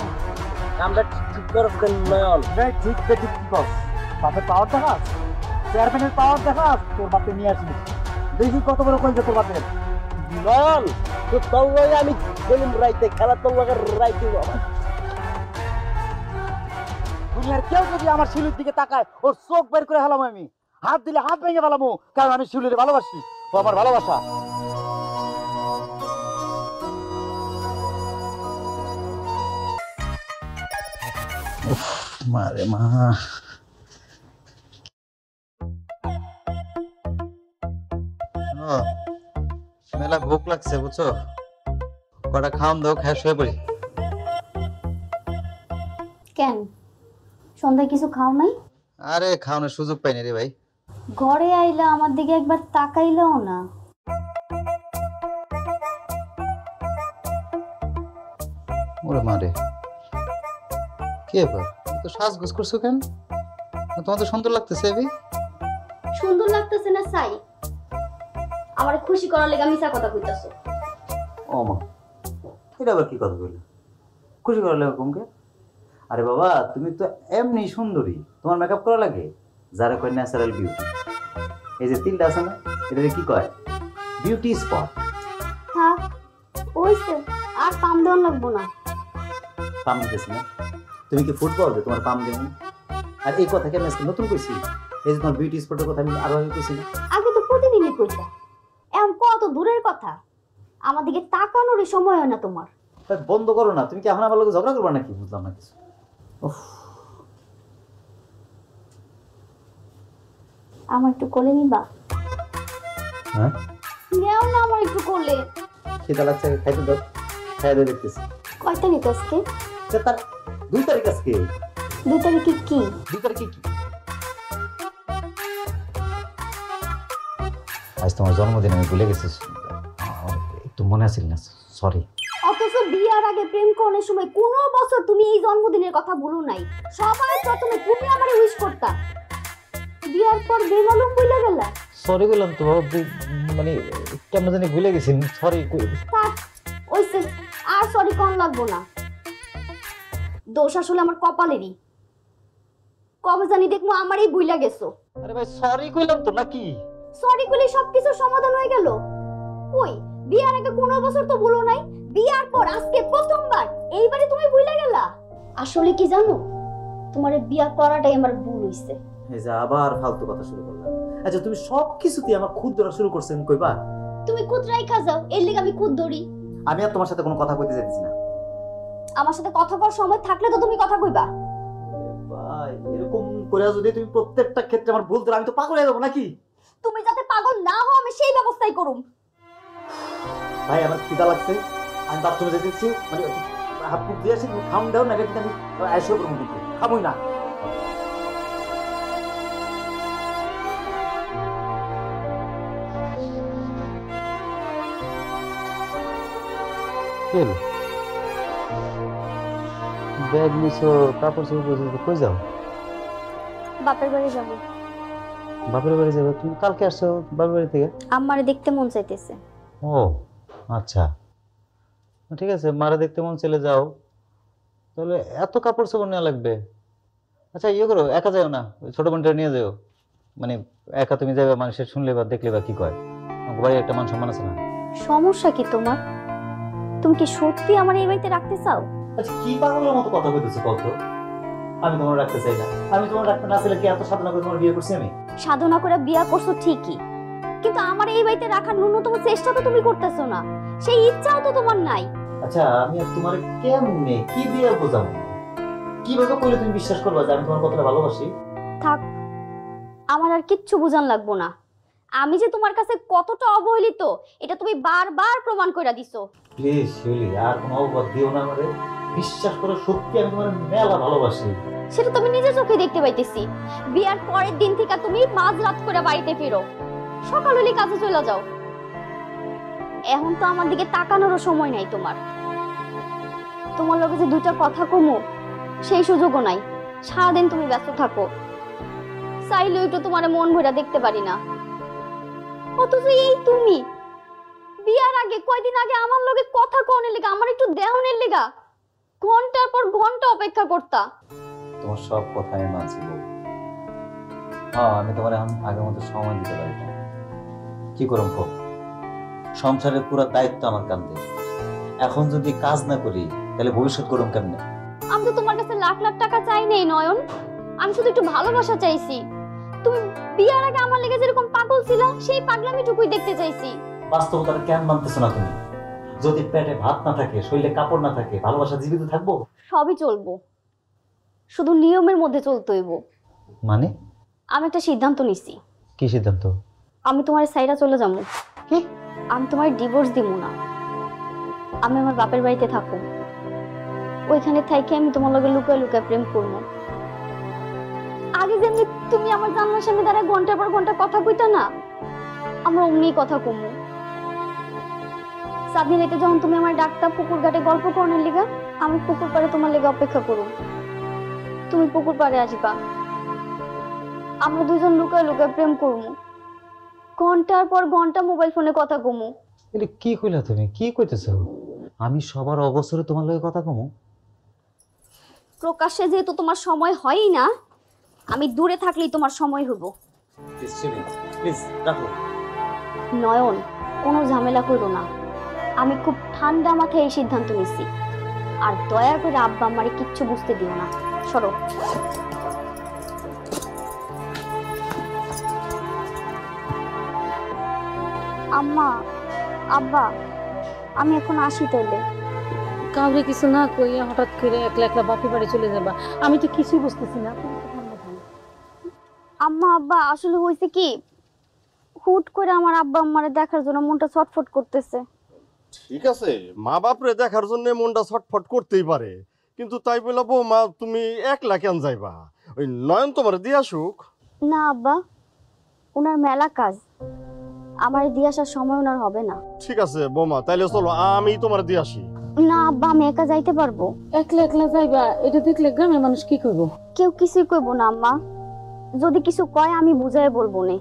আমরা ঠিক করব কেন নয়ন? ঠিক কি কর, বাপের পাওয়ার দেখাস, চেয়ারম্যানের পাওয়ার দেখাস, তোর বাপে নিয়ে আসবি দেখি কত বড় কইছে তোর বাপের। নয়ন তো তোর লগে আমি গেলাম রাইতে, খেলা তোর লগে রাইতে আমার। দুনিয়ার কেউ যদি আমার শিলুর দিকে তাকায় ওর চোখ বের করে ফেলাম, আমি হাত দিলে হাত ভেঙে ফেলামো, কারণ আমি শিলুরে ভালোবাসি, ও আমার ভালোবাসা। মারে মা, মেলা ভোক লাগছে বুঝছো, কটা খাওয়ান দাও, খায় শুয়ে পড়ি। কেন সন্ধ্যায় কিছু খাও নাই? আরে খাওয়ানোর সুযোগ পাইনি রে ভাই। ঘরে আইলা আমার দিকে একবার তাকাইলেও না। ওরে মারে, কে ব্যাপার, তো সাজগোজ করছো কেন? তোমার তো সুন্দর লাগতেছে। সুন্দর লাগতেছে না চাই, আমার খুশি করার লেগে মিছা কথা কইতাছো। ও মা, এটা আবার কি কথা কইলে? খুশি করা লাগে কমকে? আরে বাবা, তুমি তো এমনি সুন্দরী, তোমার মেকআপ করা লাগে? যারা কয় ন্যাচারাল বিউটি, এই যে তিলটা আছে না, এটাকে কি কয়? Beauty spot. থাক, ওইছে, আর পাম দেওয়ার লাগবো না। পাম দিতেছি না? তুমি কি ফুটবল যে তোমার পাম দেবো? আর এই কথা কেন আজকে নতুন কইছি? এই যে তোমার বিউটি স্পটের কথা আমি আরো আগে কইছি না? আগে তো প্রতিদিনই কইতা, এখন কত দূরের কথা। আমার দিকে তাকানোর সময় হয় না তোমার। তাই বন্ধ করো না। তুমি কি এখন আমার লোক ঝগড়া করবা নাকি? বুঝলাম না কিছু। উফ, আমার একটু কোলে নিবা? হ্যাঁ, নেও না আমার একটু কোলে। খিদা লাগছে, খাইতে দাও। খাইয়ে দিয়ে দেখতেছি। কয় তারিখ আজকে? তার 2 তারিখ আজকে। 2 তারিখে কি? 2 তারিখে কি? আজ তোমার জন্মদিন, আমি ভুলে গেছি। একটু মনে আছিল না, সরি। অথচ বিয়ার আগে প্রেম করার সময় কোনো বছর তুমি এই জন্মদিনের কথা ভুলো নাই। সবাই প্রথমে তুমি আমারে উইশ করতা, বিয়ার পর বেমালুম ভুলে গেলা। সরি বললাম তো, মানে কেমন জানি ভুলে গেছি। সরি। থাক, ওইসে, আর সরি কোন লাগবো না। দোষ আসলে আমার কপালেরই। কবে জানি দেখবো আমারই ভুইলা গেছো। আরে ভাই, সরি কইলাম তো নাকি? সরি কইলে সবকিছু সমাধান হয়ে গেল? কই, বিয়ার আগে কোনো বছর তো ভুলো নাই, বিয়ার পর আজকে প্রথমবার এইবারে তুমি ভুলে গেলা। আসলে কি জানো, তোমার বিয়া করাটাই আমার ভুল হইছে। এই যে আবার ফালতু কথা শুরু করলাম। আচ্ছা, তুমি সব কিছুতে আমার খুদ ধরা শুরু করছেন কইবা? তুমি খুদ রাইখা যাও, এর লেগে আমি খুদ ধরি। আমি আর তোমার সাথে কোনো কথা কইতে চাইতেছি না। আমার সাথে কথা কর সময় থাকলে তো তুমি কথা কইবা। ভাই, এরকম করে যদি তুমি প্রত্যেকটা ক্ষেত্রে আমার ভুল ধরো, আমি তো পাগল হয়ে যাবো নাকি? তুমি যাতে পাগল না হও আমি সেই ব্যবস্থাই করুম। ভাই, আমার খিদা লাগছে, আমি বাথরুমে যেতেছি। মানে হাত মুখ দিয়ে আসি, তুমি খাউন দাও না, এটা কিন্তু আমি আইসো করবো, কিন্তু খাবোই না। ব্যাগ নিছো, কাপড় চোপড়, কই যাও? বাপের বাড়ি যাবো। বাপের বাড়ি যাবে? তুমি কালকে আসছো বাপের বাড়ি থেকে? আমারে দেখতে মন চাইতেছে। ও আচ্ছা, ঠিক আছে, মারা দেখতে মন চলে যাও। তাহলে এত কাপড় চোপড় নেওয়া লাগবে? আচ্ছা, ইয়ে করো, একা যাও না, ওই ছোট বোনটা নিয়ে যাও। মানে একা তুমি যাবে, মানুষের শুনলে বা দেখলে বা কি কয়, আমার বাড়ি একটা মান সম্মান আছে না? সমস্যা কি তোমার? তুমি কি সত্যি আমার এই বাড়িতে রাখতে চাও? আচ্ছা, কি পাগলের মতো কথা কইতেছো কত? আমি তোমার রাখতে চাই না। আমি তোমার রাখতে না চাইলে কি এত সাধনা করে তোমার বিয়ে করছি আমি? সাধনা করে বিয়া করছো ঠিকই, কিন্তু আমার এই বাড়িতে রাখার ন্যূনতম চেষ্টা তো তুমি করতেছো না, সেই ইচ্ছাও তো তোমার নাই। আচ্ছা, আমি আর তোমার কেমনে কি দিয়ে বোঝাবো? কিভাবে কইলে তুমি বিশ্বাস করবা যে আমি তোমার কতটা ভালোবাসি? থাক, আমার আর কিচ্ছু বুঝান লাগবো না। আমি যে তোমার কাছে কতটা অবহেলিত এটা তুমি বারবার প্রমাণ করে দিছো। প্লিজ শিউলি, আর কোনো অপবাদ দিও না আমারে। বিশ্বাস করো, সত্যি আমি তোমার মেলা ভালোবাসি। সেটা তুমি নিজের চোখে দেখতে পাইতেছি। বিয়ার পরের দিন থেকে তুমি মাঝরাত করে বাড়িতে ফিরো, সকাল হলে কাজে চলে যাও। এখন তো আমার দিকে তাকানোরও সময় নাই তোমার। তোমার লগে যে দুইটা কথা কমু সেই সুযোগও নাই। সারাদিন তুমি ব্যস্ত থাকো, চাইলেও একটু তোমার মন ভরা দেখতে পারি না। অথচ এই তুমি বিয়ার আগে কয়দিন আগে আমার লগে কথা কনের লেগা, আমার একটু দেহনের লেগা ঘন্টার পর ঘন্টা অপেক্ষা করতা। তোমার সব কথা আমি মানছি বউ। হ্যাঁ, আমি তোমার এখন আগের মতো সময় দিতে পারি না। কি করুন কো, সংসারের পুরো দায়িত্ব আমার কাঁধে। এখন যদি কাজ না করি তাহলে ভবিষ্যৎ করুন কেমনে? আমি তো তোমার কাছে লাখ লাখ টাকা চাই নাই নয়ন, আমি শুধু একটু ভালোবাসা চাইছি। তুমি বিয়ার আগে আমার লেগে যেরকম পাগল ছিল সেই পাগলামিটুকুই দেখতে চাইছি। বাস্তবতাটা কেন মানতেছো না তুমি? যদি পেটে ভাত না থাকে, শরীরে কাপড় না থাকে, ভালোবাসা জীবিত থাকবো? সবই চলবো, শুধু নিয়মের মধ্যে চলতে হইব। মানে? আমি একটা সিদ্ধান্ত নিছি। কি সিদ্ধান্ত? আমি তোমার সাইরা চলে যাবো। কি? আমি তোমার ডিভোর্স দিব না। আমি আমার বাপের বাড়িতে থাকবো, ওইখানে থাইকে আমি তোমার লগে লুকায় লুকায় প্রেম করবো। আগে যেমনি তুমি আমার জানলার সামনে দাঁড়ায় ঘন্টার পর ঘন্টা কথা কইতা না, আমরা অমনি কথা কমু। চাঁদনি রাতে যখন তুমি আমার ডাক্তার পুকুর ঘাটে গল্প করনের লিগা, আমি পুকুর পাড়ে তোমার লেগে অপেক্ষা করব। তুমি পুকুর পাড়ে আসবা, আমরা দুইজন লুকায় লুকায় প্রেম করবো। ঘন্টার পর ঘন্টা মোবাইল ফোনে কথা কমু। এটা কি কইলা তুমি, কি কইতেছো? আমি সবার অবসরে তোমার লগে কথা কমু? প্রকাশ্যে যেহেতু তোমার সময় হয়ই না, আমি দূরে থাকলেই তোমার সময় হইব। প্লিজ রাখো। নয়ন, কোনো ঝামেলা করো না। আমি খুব ঠান্ডা মাথায় এই সিদ্ধান্ত নিছি। আর দয়া করে আব্বা আমারে কিচ্ছু বুঝতে দিও না। সরো। আম্মা, আব্বা, আমি এখন আসি তাইলে। কাউরে কিছু না কইয়া হঠাৎ করে একলা একলা বাপের বাড়ি চলে যাবা, আমি তো কিছুই বুঝতেছি না। আম্মা, আব্বা, আসলে হয়েছে কি, হুট করে আমার আব্বা আমারে দেখার জন্য মনটা ছটফট করতেছে। ঠিক আছে, মা বাপরে দেখার জন্য মনটা ছটফট করতেই পারে, কিন্তু তাই বলে বৌমা তুমি একলা কেন যাইবা? ওই নয়ন তোমার দিয়ে আসুক। না আব্বা, ওনার মেলা কাজ, আমার দিয়ে আসার সময় ওনার হবে না। ঠিক আছে বৌমা, তাইলে চলো আমি তোমার দিয়ে আসি। না আব্বা, আমি একা যাইতে পারবো। একলা একলা যাইবা, এটা দেখলে গ্রামের মানুষ কি করবো? কেউ কিছুই কইবো না আম্মা, যদি কিছু কয় আমি বুঝাই বলবো না।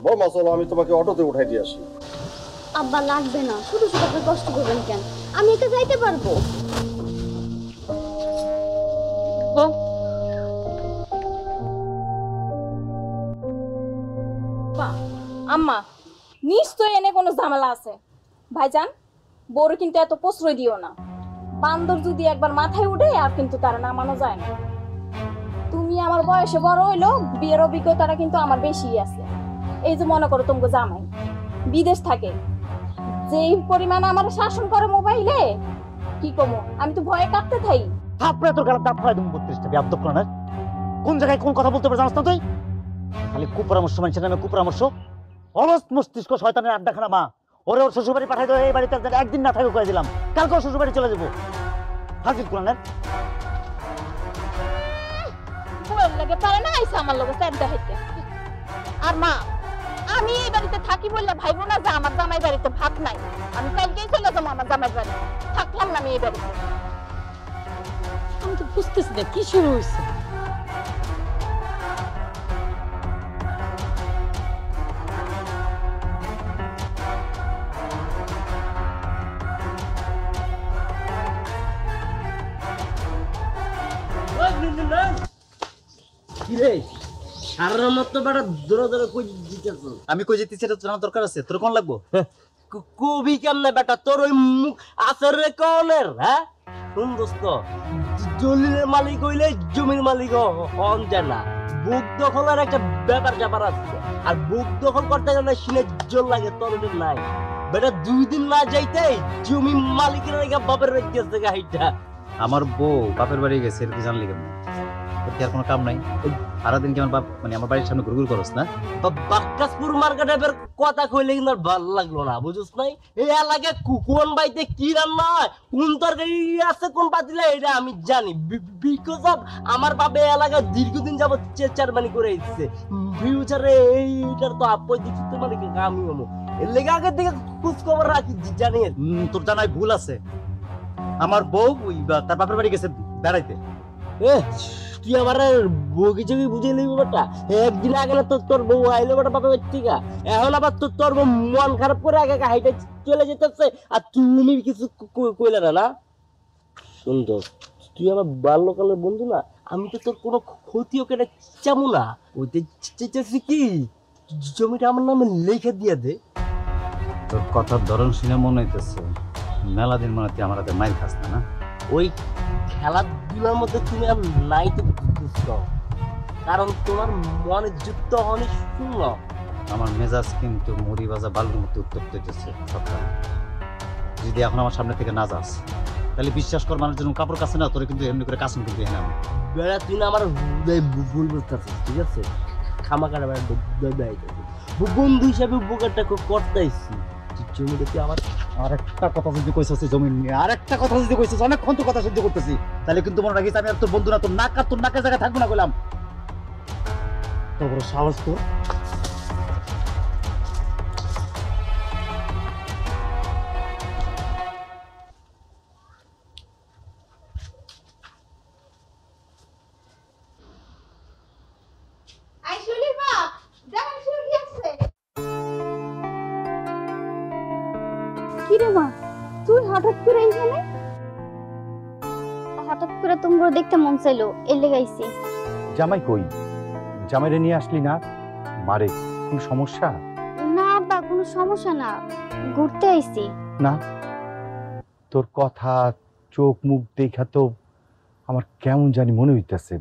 বৌমা চলো আমি তোমাকে অটোতে উঠাই দিয়ে আসি। আব্বা লাগবে না, শুধু শুধু আপনি কষ্ট করবেন কেন, আমি একা যাইতে পারবো। আম্মা, নিশ্চয় এনে কোনো ঝামেলা আছে। ভাইজান, বড় কিন্তু এত প্রশ্রয় দিও না। বান্দর যদি একবার মাথায় উঠে আর কিন্তু তারা নামানো যায় না। তুমি আমার বয়সে বড় হইলো, বিয়ের অভিজ্ঞতাটা কিন্তু আমার বেশি আছে। এই যে মনে করো তোমাকে জামাই বিদেশ থাকে, যেই পরিমাণ আমার শাসন করে মোবাইলে, কি কমো, আমি তো ভয়ে কাঁপতে থাই। থাপড়ে তোর গালে দাঁত ফালাই তুমি 32টা বিয়াদব প্রাণের। কোন জায়গায় কোন কথা বলতে পারে জানাস না তুই? খালি কুপরামর্শ, মানুষের নামে কুপরামর্শ। অলস মস্তিষ্ক শয়তানের আড্ডাখানা মা। ওরে ওর শ্বশুরবাড়ি পাঠাই দেয়, এই বাড়িতে যেন একদিন না থাকে কয়ে দিলাম, কালকে ওর শ্বশুরবাড়ি চলে যাবো। হাজির কোরআনের বউয়ের লাগে পারে না, আইসা আমার লগে স্যার হইতে। আর মা, আমি এই বাড়িতে থাকি বললে ভাইবো না যে আমার জামাই বাড়িতে ভাত নাই। আমি কালকেই চলে যাবো আমার জামাই বাড়ি, থাকলাম না আমি এই বাড়িতে। আমি তো বুঝতেছি না কি শুরু হয়েছে। কিরে সারা মতো বেটা দূরে দূরে কই দিতেছ? আমি কই যেতেছি এটা জানার দরকার আছে, তোর কোন লাগবো? কবি কেমনে বেটা, তোর ওই মুখ আসর রে কনের? হ্যাঁ শুন দোস্ত, জলিলের মালিক হইলে জমির মালিক হন যায় না। বুক দখলের একটা ব্যাপার ব্যাপার আছে, আর বুক দখল করতে গেলে সিনে জল লাগে, তোর ওটা নাই বেটা। 2 দিন না যাইতেই জমি মালিকের রেখে বাপের রেখেছে গাড়িটা। আমার বউ বাপের বাড়ি গেছে, তুই জানলি কেমন? তোর কি আর কোনো কাম নাই? সারাদিন কি আমার বাপ মানে আমার বাড়ির সামনে ঘুরঘুর করস না? বাক্কাসপুর মার্কেটের কথা কইলে কিন্তু আর ভালো লাগলো না, বুঝছ নাই? এই এলাকায় কোন বাড়িতে কি রান্না হয়, কোন তরকারি আছে, কোন পাতিলে, এটা আমি জানি। বিকজ অফ আমার বাবা এই এলাকায় দীর্ঘদিন যাবত চেয়ারম্যানি করে এসেছে। ফিউচারে এইটার তো আপত্তি মানে আমি হবো, এর লেগে আগের থেকে খোঁজ খবর রাখি, জানি। তোর জানাই ভুল আছে। আমার বউ ওই তার বাপের বাড়ি গেছে বেড়াইতে। তুই আমার বগিচে বুঝে নিবি বেটা। একদিন আগে না তোর বউ আইলো বেটা বাপের বাড়ি থেকে, এখন আবার তোর বউ মন খারাপ করে আগে হাইটে চলে যেতেছে, আর তুমি কিছু কইলে না। না সুন্দর, তুই আমার বাল্যকালের বন্ধু না, আমি তো তোর কোনো ক্ষতিও কেটে চামু না। ওইতে চেয়েছি কি জমিটা আমার নামে লিখে দিয়ে দে। তোর কথার ধরন শুনে মনে হইতেছে মেলা দিন মনে তুই আমার হাতে মাইর খাস না। না ওই খেলাধুলার মধ্যে তুমি আর নাই তো বুঝছো, কারণ তোমার মনে যুক্ত হনি শূন্য। আমার মেজাজ কিন্তু মুড়ি ভাজা বালুর মতো উত্তপ্ত হইতেছে সকাল। যদি এখন আমার সামনে থেকে না যাস তাহলে বিশ্বাস কর, মানুষ যেরকম কাপড় কাছে না, তোরে কিন্তু এমনি করে কাসুন কিন্তু এনে আমি বেড়া। তুই না আমার ভুল বুঝতেছিস, ঠিক আছে? খামাকাটা বন্ধু হিসাবে উপকারটা করতেছি। জমিটা তুই আমার আরেকটা কথা যদি কইছিস জমি নিয়ে, আরেকটা কথা যদি কইছিস, অনেকক্ষণ তো কথা সহ্য করতেছি, তাহলে কিন্তু মনে রাখিস আমি আর তোর বন্ধু না, তোর নাকের জায়গায় থাকবো না বললাম। তোর বড় সাহস তোর। কিরে মা, তুই হঠাৎ করে এখানে? হঠাৎ করে তোমরা দেখতে মন চাইলো, এর লেগে আইছি। জামাই কই? জামাইরে নিয়ে আসলি না? মারে কোনো সমস্যা? না আব্বা, কোনো সমস্যা না, ঘুরতে আইছি। না, তোর কথা চোখ মুখ দেখা তো আমার কেমন জানি মনে হইতেছে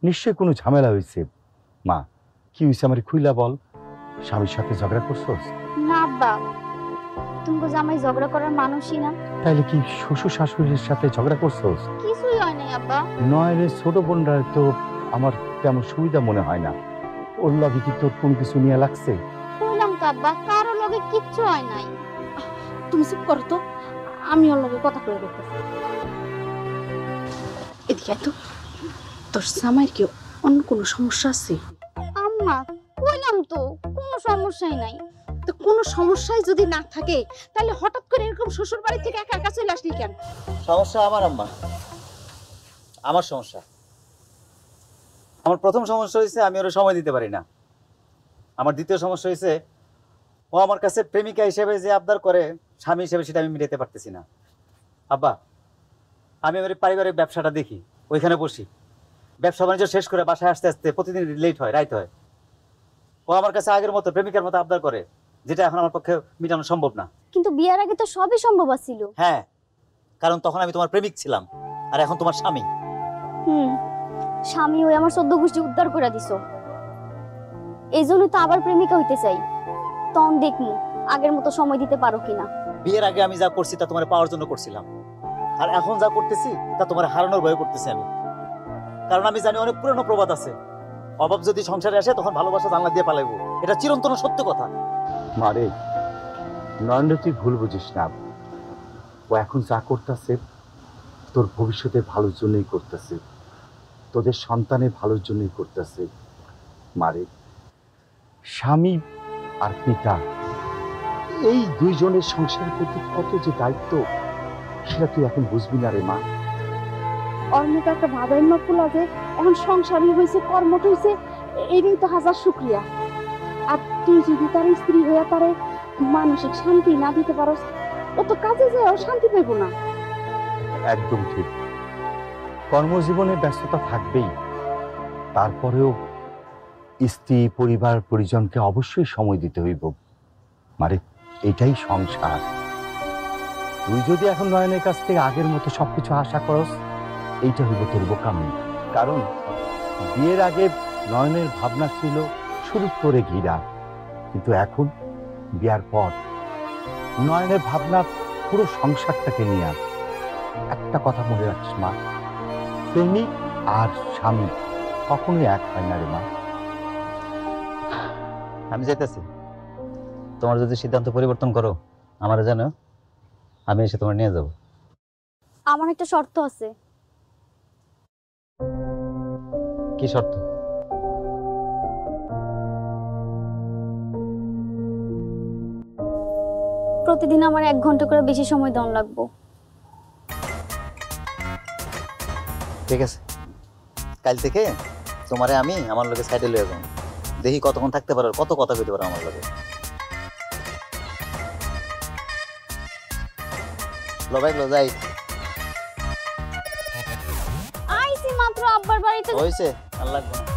নিশ্চয়ই কোনো ঝামেলা হয়েছে। মা, কি হয়েছে আমার খুইলা বল। স্বামীর সাথে ঝগড়া করছস? না আব্বা, তুমি জামাই ঝগড়া করার মানুষই না। তাইলে কি শ্বশুর শাশুড়ির সাথে ঝগড়া করছস? কিছুই হয় নাই আব্বা। নয়নের ছোট বোনরা তো আমার তেমন সুবিধা মনে হয় না। ওর লগে কি তোর কোনো কিছু নিয়ে লাগছে? কইলাম তো আব্বা, কারো লগে কিচ্ছু হয় নাই। তুমি চুপ করো তো, আমি ওর লগে কথা কয়ে দেখতেছি। এদিকে তো তোর জামাইয়ের কি অন্য কোনো সমস্যা আছে? আম্মা, কইলাম তো কোনো সমস্যাই নাই। তো কোনো সমস্যাই যদি না থাকে তাহলে হঠাৎ করে এরকম শ্বশুর বাড়ি থেকে একা একা চলে আসলি কেন? সমস্যা আমার আম্মা, আমার সমস্যা। আমার প্রথম সমস্যা হয়েছে আমি ওরা সময় দিতে পারি না। আমার দ্বিতীয় সমস্যা হয়েছে ও আমার কাছে প্রেমিকা হিসেবে যে আবদার করে, স্বামী হিসেবে সেটা আমি মিটাতে পারতেছি না। আব্বা, আমি আমার পারিবারিক ব্যবসাটা দেখি, ওইখানে বসি, ব্যবসা বাণিজ্য শেষ করে বাসায় আসতে আসতে প্রতিদিন লেট হয়, রাইত হয়। ও আমার কাছে আগের মতো প্রেমিকার মতো আবদার করে, যেটা এখন আমার পক্ষে মেটানো সম্ভব না। কিন্তু বিয়ার আগে তো সবই সম্ভব ছিল। হ্যাঁ, কারণ তখন আমি তোমার প্রেমিক ছিলাম, আর এখন তোমার স্বামী। স্বামী হয়ে আমার 14 গোষ্ঠী উদ্ধার করে দিছো, এই জন্য তো আবার প্রেমিকা হইতে চাই। তখন দেখমু আগের মতো সময় দিতে পারো কিনা। বিয়ের আগে আমি যা করছি তা তোমার পাওয়ার জন্য করছিলাম, আর এখন যা করতেছি তা তোমার হারানোর ভয়ে করতেছি আমি। কারণ আমি জানি অনেক পুরনো প্রবাদ আছে, অভাব যদি সংসারে আসে তখন ভালোবাসা জানলা দিয়ে পালাইবো। এটা চিরন্তন সত্য কথা। মারে, নয়ন তুই ভুল বুঝিস না। ও এখন যা করতেছে তোর ভবিষ্যতের ভালোর জন্যই করতেছে, তোদের সন্তানের ভালোর জন্যই করতেছে। মারে, স্বামী আর পিতা এই দুইজনের সংসারের প্রতি কত যে দায়িত্ব সেটা তুই এখন বুঝবি না রে মা। ওর মতো একটা ভাবের মতো লাগে, এখন সংসারই হয়েছে, কর্মট হয়েছে, এটাই তো হাজার শুক্রিয়া। আর তুই যদি তার স্ত্রী হয়ে তারে মানসিক শান্তি না দিতে পারস, ও তো কাজে যায় শান্তি পাইব না। একদম ঠিক, কর্মজীবনে ব্যস্ততা থাকবেই, তারপরেও স্ত্রী পরিবার পরিজনকে অবশ্যই সময় দিতে হইব। মানে এটাই সংসার। তুই যদি এখন নয়নের কাছ থেকে আগের মতো সবকিছু আশা করস, এইটা হইব তোর বোকামি। কারণ বিয়ের আগে নয়নের ভাবনা ছিল শুধু তোরে ঘিরা, কিন্তু এখন বিয়ার পর নয়নের ভাবনা পুরো সংসারটাকে নিয়ে। একটা কথা মনে রাখিস মা, প্রেমিক আর স্বামী কখনোই এক হয় না রে মা। আমি যাইতেছি, তোমার যদি সিদ্ধান্ত পরিবর্তন করো আমারে জানো, আমি এসে তোমার নিয়ে যাব। আমার একটা শর্ত আছে। কি শর্ত? প্রতিদিন আমার 1 ঘন্টা করে বেশি সময় দেওয়া লাগবো। ঠিক আছে, কাল থেকে তোমারে আমি আমার লোকে সাইডে লয়ে যাবো, দেখি কতক্ষণ থাকতে পারো, কত কথা কইতে পারো আমার লোকে। লবাই লো যাই। আইছি মাত্র আব্বার বাড়িতে। হয়েছে, আর লাগবে না।